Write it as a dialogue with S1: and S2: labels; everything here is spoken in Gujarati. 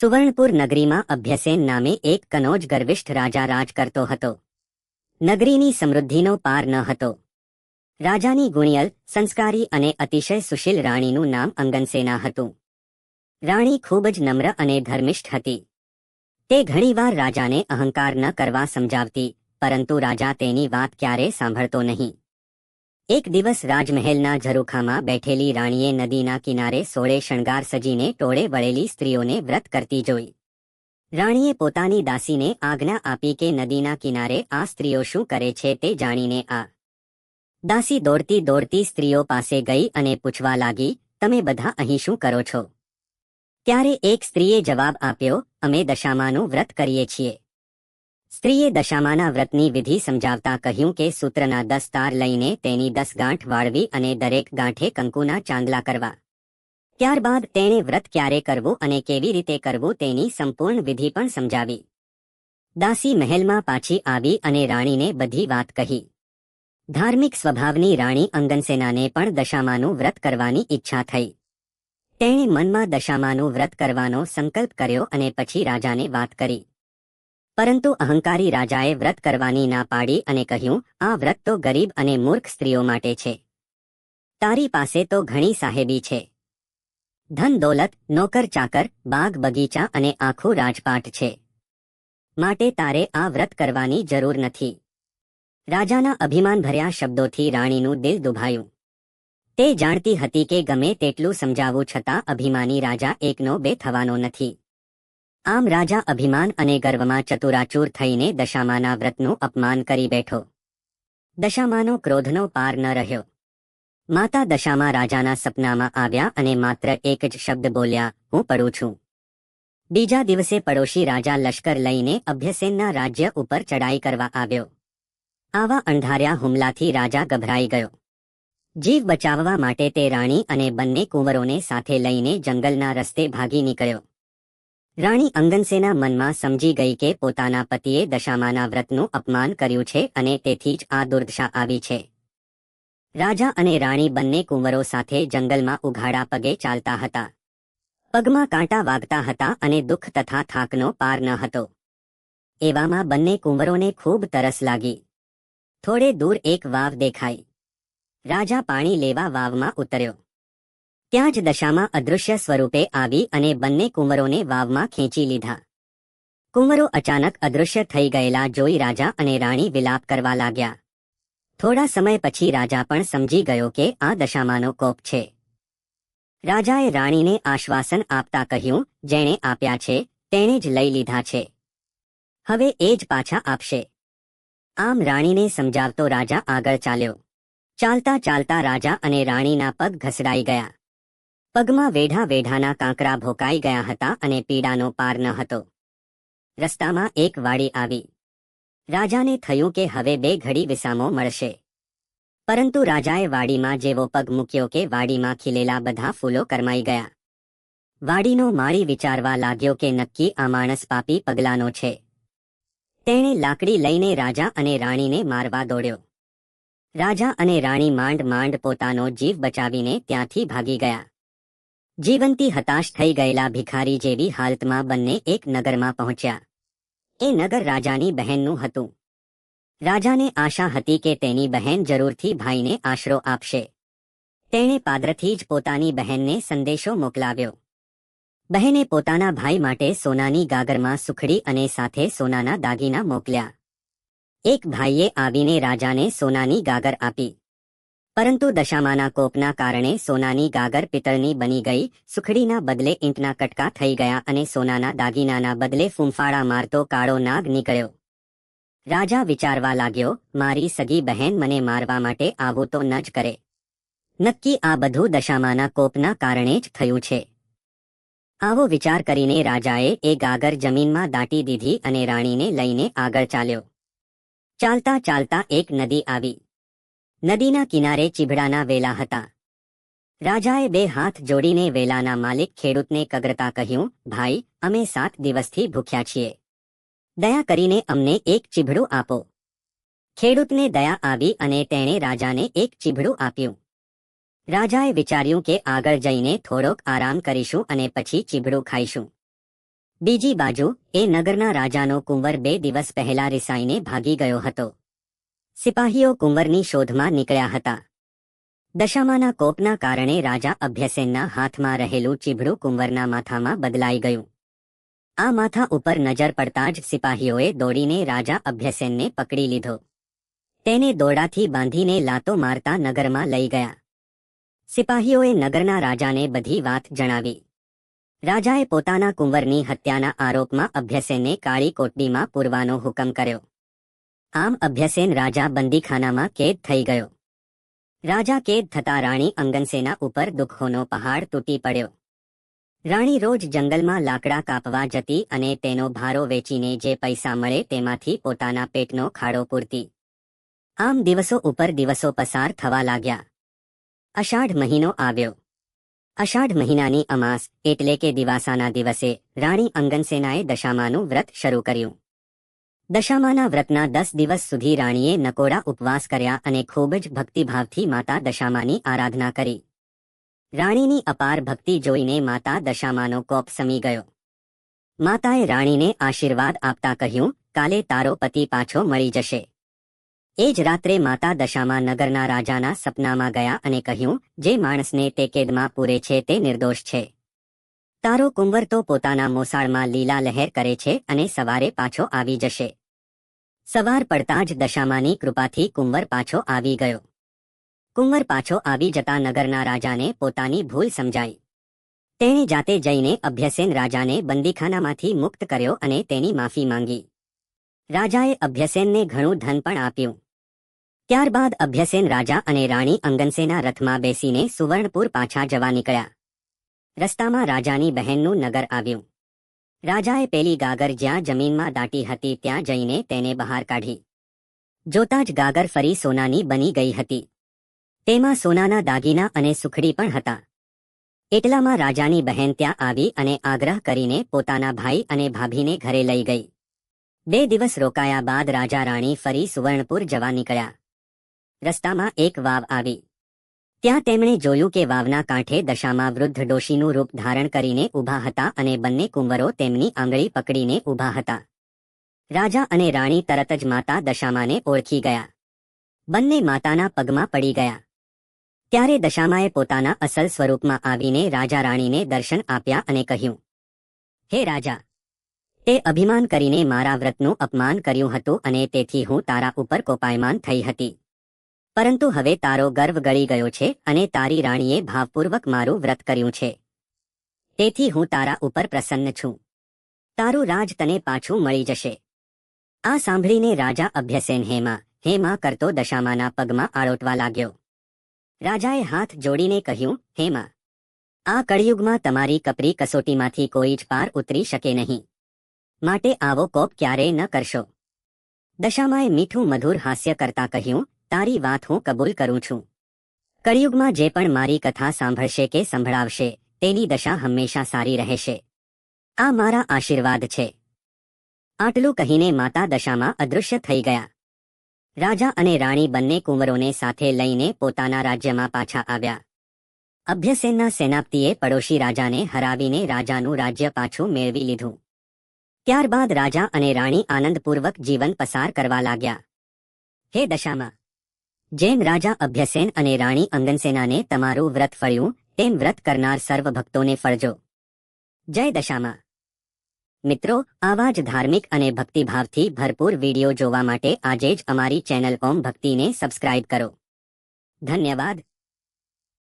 S1: સુવર્ણપુર નગરીમાં અભ્યસેન નામે એક કનોજ ગર્વિષ્ઠ રાજા રાજ કરતો હતો. નગરીની સમૃદ્ધિનો પાર ન હતો. રાજાની ગુણિયલ, સંસ્કારી અને અતિશય સુશીલ રાણીનું નામ અંગનસેના હતું. રાણી ખૂબ જ નમ્ર અને ધર્મિષ્ઠ હતી. તે ઘણીવાર રાજાને અહંકાર ન કરવા સમજાવતી, પરંતુ રાજા તેની વાત ક્યારે સાંભળતો નહીં. એક દિવસ રાજમહેલના ઝરૂખામાં બેઠેલી રાણીએ નદીના કિનારે સોળે શણગાર સજીને ટોળે વળેલી સ્ત્રીઓને વ્રત કરતી જોઈ. રાણીએ પોતાની દાસીને આજ્ઞા આપી કે નદીના કિનારે આ સ્ત્રીઓ શું કરે છે તે જાણીને આ. દાસી દોડતી દોડતી સ્ત્રીઓ પાસે ગઈ અને પૂછવા લાગી, તમે બધા અહીં શું કરો છો? ત્યારે એક સ્ત્રીએ જવાબ આપ્યો, અમે દશામાનું વ્રત કરીએ છીએ. સ્ત્રીએ દશામાના વ્રતની વિધિ સમજાવતા કહ્યું કે સૂત્રના 10 તાર લઈને તેની 10 ગાંઠ વાળવી અને દરેક ગાંઠે કંકુના ચાંદલા કરવા. ત્યારબાદ તેણે વ્રત ક્યારે કરવું અને કેવી રીતે કરવું તેની સંપૂર્ણ વિધિ પણ સમજાવી. દાસી મહેલમાં પાછી આવી અને રાણીને બધી વાત કહી. ધાર્મિક સ્વભાવની રાણી અંગનસેનાને પણ દશામાનું વ્રત કરવાની ઈચ્છા થઈ. તેણે મનમાં દશામાનું વ્રત કરવાનો સંકલ્પ કર્યો અને પછી રાજાને વાત કરી. પરંતુ અહંકારી રાજાએ વ્રત કરવાની ના પાડી અને કહ્યું, આ વ્રત તો ગરીબ અને મૂર્ખ સ્ત્રીઓ માટે છે. તારી પાસે તો ઘણી સાહેબી છે. ધન દોલત, નોકર ચાકર, બાગ બગીચા અને આખું રાજપાટ છે. માટે તારે આ વ્રત કરવાની જરૂર નથી. રાજાના અભિમાનભર્યા શબ્દોથી રાણીનું દિલ દુભાયું. તે જાણતી હતી કે ગમે તેટલું સમજાવવું છતાં અભિમાની રાજા એકનો બે થવાનો નથી. આમ રાજા અભિમાન અને ગર્વમાં ચતુરાચૂર થઈને દશામાના વ્રતનું અપમાન કરી બેઠો. દશામાનો ક્રોધનો પાર ન રહ્યો. માતા દશામા રાજાના સપનામાં આવ્યા અને માત્ર એક જ શબ્દ બોલ્યા, હું પડું છું. બીજા દિવસે પડોશી રાજા લશ્કર લઈને અભ્યસેનના રાજ્ય ઉપર ચડાઈ કરવા આવ્યો. આવા અણધાર્યા હુમલાથી રાજા ગભરાઈ ગયો. જીવ બચાવવા માટે તે રાણી અને બંને કુંવરોને સાથે લઈને જંગલના રસ્તે ભાગી નીકળ્યો. રાણી અંગનસેના મનમાં સમજી ગઈ કે પોતાના પતિએ દશામાના વ્રતનું અપમાન કર્યું છે અને તેથી જ આ દુર્દશા આવી છે. રાજા અને રાણી બંને કુંવરો સાથે જંગલમાં ઉઘાડા પગે ચાલતા હતા. પગમાં કાંટા વાગતા હતા અને દુઃખ તથા થાકનો પાર ન હતો. એવામાં બંને કુંવરોને ખૂબ તરસ લાગી. થોડે દૂર એક વાવ દેખાઈ. રાજા પાણી લેવા વાવમાં ઉતર્યો. ત્યાં જ દશામાં અદૃશ્ય સ્વરૂપે આવી અને બંને કુંવરોને વાવમાં ખેંચી લીધા. કુંવરો અચાનક અદૃશ્ય થઈ ગયેલા જોઈ રાજા અને રાણી વિલાપ કરવા લાગ્યા. થોડા સમય પછી રાજા પણ સમજી ગયો કે આ દશામાનો કોપ છે. રાજાએ રાણીને આશ્વાસન આપતા કહ્યું, જેણે આપ્યા છે તેણે જ લઈ લીધા છે. હવે એ જ પાછા આપશે. આમ રાણીને સમજાવતો રાજા આગળ ચાલ્યો. ચાલતા ચાલતા રાજા અને રાણીના પગ ઘસડાઈ ગયા. પગમાં વેઢા વેઢાના કાંકરા ભોકાઈ ગયા હતા અને પીડાનો પાર ન હતો. રસ્તામાં એક વાડી આવી. રાજાને થયું કે હવે બે ઘડી વિસામો મળશે. પરંતુ રાજાએ વાડીમાં જેવો પગ મૂક્યો કે વાડીમાં ખીલેલા બધા ફૂલો કરમાઈ ગયા. વાડીનો માળી વિચારવા લાગ્યો કે નક્કી આ માણસ પાપી પગલાનો છે. તેણે લાકડી લઈને રાજા અને રાણીને મારવા દોડ્યો. રાજા અને રાણી માંડ માંડ પોતાનો જીવ બચાવીને ત્યાંથી ભાગી ગયા. જીવંતી હતાશ થઈ ગયેલા ભિખારી જેવી હાલતમાં બંને એક નગરમાં પહોંચ્યા. એ નગર રાજાની બહેનનું હતું. રાજાને આશા હતી કે તેની બહેન જરૂરથી ભાઈને આશરો આપશે. તેણે પાદરથી જ પોતાની બહેનને સંદેશો મોકલાવ્યો. બહેને પોતાના ભાઈ માટે સોનાની ગાગરમાં સુખડી અને સાથે સોનાના દાગીના મોકલ્યા. એક ભાઈએ આવીને રાજાને સોનાની ગાગર આપી. પરંતુ દશામાના કોપના કારણે સોનાની ગાગર પિત્તળની બની ગઈ, સુખડીના બદલે ઈંટના કટકા થઈ ગયા અને સોનાના દાગીનાના બદલે ફૂંફાડા મારતો કાળો નાગ નીકળ્યો. રાજા વિચારવા લાગ્યો, મારી સગી બહેન મને મારવા માટે આવું તો ન જ કરે. નક્કી આ બધું દશામાના કોપના કારણે જ થયું છે. આવો વિચાર કરીને રાજાએ એ ગાગર જમીનમાં દાટી દીધી અને રાણીને લઈને આગળ ચાલ્યો. ચાલતા ચાલતા એક નદી આવી. નદીના કિનારે ચીભડાના વેલા હતા. રાજાએ બે હાથ જોડીને વેલાના માલિક ખેડૂતને કગરતા કહ્યું, ભાઈ, અમે 7 દિવસથી ભૂખ્યા છીએ. દયા કરીને અમને એક ચીભડું આપો. ખેડૂતને દયા આવી અને તેણે રાજાને એક ચીભડું આપ્યું. રાજાએ વિચાર્યું કે આગળ જઈને થોડોક આરામ કરીશું અને પછી ચીભડું ખાઈશું. બીજી બાજુ એ નગરના રાજાનો કુંવર 2 દિવસ પહેલા રિસાઈને ભાગી ગયો હતો. સિપાહીઓ કુંવરની શોધમાં નીકળ્યા હતા. દશામાના કોપના કારણે રાજા અભ્યસેનના હાથમાં રહેલું ચીભડું કુંવરના માથામાં બદલાઈ ગયું. આ માથા ઉપર નજર પડતા જ સિપાહીઓએ દોડીને રાજા અભ્યસેનને પકડી લીધો. તેને દોરડાથી બાંધીને લાતો મારતા નગરમાં લઈ ગયા. સિપાહીઓએ નગરના રાજાને બધી વાત જણાવી. રાજાએ પોતાના કુંવરની હત્યાના આરોપમાં અભ્યસેનને કાળી કોટડીમાં પૂરવાનો હુકમ કર્યો. આમ અભ્યસેન રાજા બંદીખાનામાં કેદ થઈ ગયો. રાજા કેદ થતા રાણી અંગનસેના ઉપર દુઃખોનો પહાડ તૂટી પડ્યો. રાણી રોજ જંગલમાં લાકડા કાપવા જતી અને તેનો ભારો વેચીને જે પૈસા મળે તેમાંથી પોતાના પેટનો ખાડો પૂરતી. આમ દિવસો ઉપર દિવસો પસાર થવા લાગ્યા. અષાઢ મહિનો આવ્યો. અષાઢ મહિનાની અમાસ એટલે કે દિવાસાના દિવસે રાણી અંગનસેનાએ દશામાનું વ્રત શરૂ કર્યું. દશામાના વ્રતના 10 દિવસ સુધી રાણીએ નકોડા ઉપવાસ કર્યા અને ખૂબ જ ભક્તિભાવથી માતા દશામાની આરાધના કરી. રાણીની અપાર ભક્તિ જોઈને માતા દશામાનો કોપ સમી ગયો. માતાએ રાણીને આશીર્વાદ આપતા કહ્યું, કાલે તારો પતિ પાછો મળી જશે. એ જ રાત્રે માતા દશામા નગરના રાજાના સપનામાં ગયા અને કહ્યું, જે માણસને તે કેદમાં પૂરે છે તે નિર્દોષ છે. તારો કુંવર તો પોતાના મોસાળમાં લીલા લહેર કરે છે અને સવારે પાછો આવી જશે. સવાર પડતા જ દશામાની કૃપાથી કુંવર પાછો આવી ગયો. કુંવર પાછો આવી જતા નગરના રાજાને પોતાની ભૂલ સમજાઈ. તેણે જાતે જઈને અભ્યસેન રાજાને બંદીખાનામાંથી મુક્ત કર્યો અને તેની માફી માંગી. રાજાએ અભ્યસેનને ઘણું ધન પણ આપ્યું. ત્યારબાદ અભ્યસેન રાજા અને રાણી અંગનસેના રથમાં બેસીને સુવર્ણપુર પાછા જવા નીકળ્યા. રસ્તામાં રાજાની બહેનનું નગર આવ્યું. રાજાએ પેલી ગાગર જ્યાં જમીનમાં દાટી હતી ત્યાં જઈને તેને બહાર કાઢી. જોતા જ ગાગર ફરી સોનાની બની ગઈ હતી. તેમાં સોનાના દાગીના અને સુખડી પણ હતા. એટલામાં રાજાની બહેન ત્યાં આવી અને આગ્રહ કરીને પોતાના ભાઈ અને ભાભીને ઘરે લઈ ગઈ. 2 દિવસ રોકાયા બાદ રાજા રાણી ફરી સુવર્ણપુર જવા નીકળ્યા. રસ્તામાં એક વાવ આવી. ત્યાં તેમણે જોયું કે વાવના કાંઠે દશામાં વૃદ્ધ ડોશીનું રૂપ ધારણ કરીને ઊભા હતા અને બંને કુંવરો તેમની આંગળી પકડીને ઊભા હતા. રાજા અને રાણી તરત જ માતા દશામાને ઓળખી ગયા. બંને માતાના પગમાં પડી ગયા. ત્યારે દશામાએ પોતાના અસલ સ્વરૂપમાં આવીને રાજા રાણીને દર્શન આપ્યા અને કહ્યું, હે રાજા, તે અભિમાન કરીને મારા વ્રતનું અપમાન કર્યું હતું અને તેથી હું તારા ઉપર કોપાયમાન થઈ હતી. પરંતુ હવે તારો ગર્વ ગળી ગયો છે અને તારી રાણીએ ભાવપૂર્વક મારું વ્રત કર્યું છે. તેથી હું તારા ઉપર પ્રસન્ન છું. તારું રાજ તને પાછું મળી જશે. આ સાંભળીને રાજા અભ્યસેન હેમા હેમા કરતો દશામાના પગમાં આળોટવા લાગ્યો. રાજાએ હાથ જોડીને કહ્યું, હેમા, આ કળિયુગમાં તમારી કપરી કસોટીમાંથી કોઈ જ પાર ઉતરી શકે નહીં. માટે આવો કોપ ક્યારેય ન કરશો. દશામાએ મીઠું મધુર હાસ્ય કરતા કહ્યું, તારી વાત હું કબૂલ કરું છું. કળિયુગમાં જે પણ મારી કથા સાંભળશે કે સંભળાવશે તેની દશા હંમેશા સારી રહેશે. આ મારા આશીર્વાદ છે. આટલું કહીને માતા દશામાં અદૃશ્ય થઈ ગયા. રાજા અને રાણી બંને કુંવરોને સાથે લઈને પોતાના રાજ્યમાં પાછા આવ્યા. અભ્યસેનના સેનાપતિએ પડોશી રાજાને હરાવીને રાજાનું રાજ્ય પાછું મેળવી લીધું. ત્યારબાદ રાજા અને રાણી આનંદપૂર્વક જીવન પસાર કરવા લાગ્યા. હે દશામા, જેમ રાજા અભ્યસેન અને રાણી અંગનસેનાને તમારું વ્રત ફળ્યું તેમ વ્રત કરનાર સર્વ ભક્તોને ફળજો. જય દશામા. મિત્રો, આવા જ ધાર્મિક અને ભક્તિભાવથી ભરપૂર વિડીયો જોવા માટે આજે જ અમારી ચેનલ ઓમ ભક્તિને સબસ્ક્રાઇબ કરો. ધન્યવાદ.